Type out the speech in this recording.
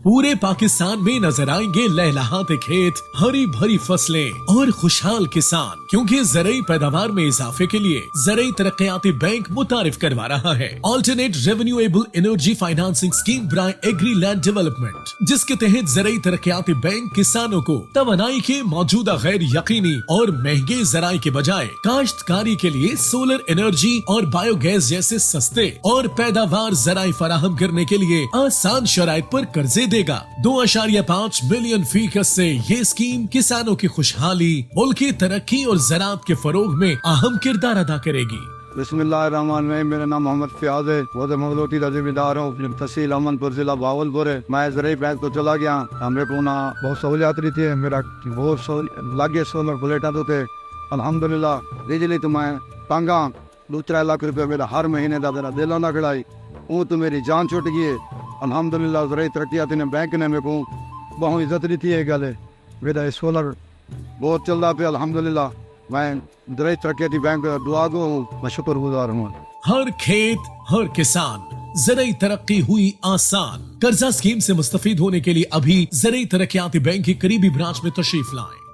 पूरे पाकिस्तान में नजर आएंगे लहलहाते खेत, हरी भरी फसलें और खुशहाल किसान, क्योंकि ज़राई पैदावार में इजाफे के लिए ज़राई तरक्याती बैंक मुतारिफ करवा रहा है alternate renewable energy financing scheme by agri land development, जिसके तहत ज़राई तरक्याती बैंक किसानों को तवानाई के मौजूदा गैर यकीनी और महंगे ज़राई के बजाय काश्तकारी के लिए सोलर एनर्जी और बायोगैस जैसे सस्ते और पैदावार ज़राई फराहम करने के लिए आसान शराइत पर कर्जे देगा। 2.5 मिलियन फीसद से ये स्कीम किसानों की खुशहाली, मुल्क की तरक्की और ज़राअत के फरोग में अहम किरदार अदा करेगी। बिस्मिल्लाहिर्रहमानिर्रहीम। मेरा नाम मोहम्मद फयाज है, बहुत मंगलोटी का जिम्मेदार हूँ, तहसील अमनपुर जिला भावलपुर है। मैं ज़राई बैंक को चला गया, हमें पूना बहुत सहूलियात रही थी, मेरा बहुत लागे सोलर प्लेटा तो थे अल्हम्दुलिल्लाह। बिजली तो मैं तंगा 2-3 लाख रुपये मेरा हर महीने का मेरा दिल ना खड़ाई, वो तो मेरी जान छुट गई है अल्हम्दुलिल्लाह। ज़राई तरक्याती ने बैंक ने मेरे को बहुत इज्जत दी थी। ये गल है मेरा सोलर बहुत चल रहा पे अल्हम्दुलिल्लाह। मैं ज़राई तरक्याती बैंक दुआ को मैं शुक्रगुजार हूँ। हर खेत हर किसान, ज़राई तरक्की हुई आसान। कर्जा स्कीम से मुस्तफीद होने के लिए अभी ज़राई तरक्याती बैंक की करीबी ब्रांच में तशरीफ लाएं।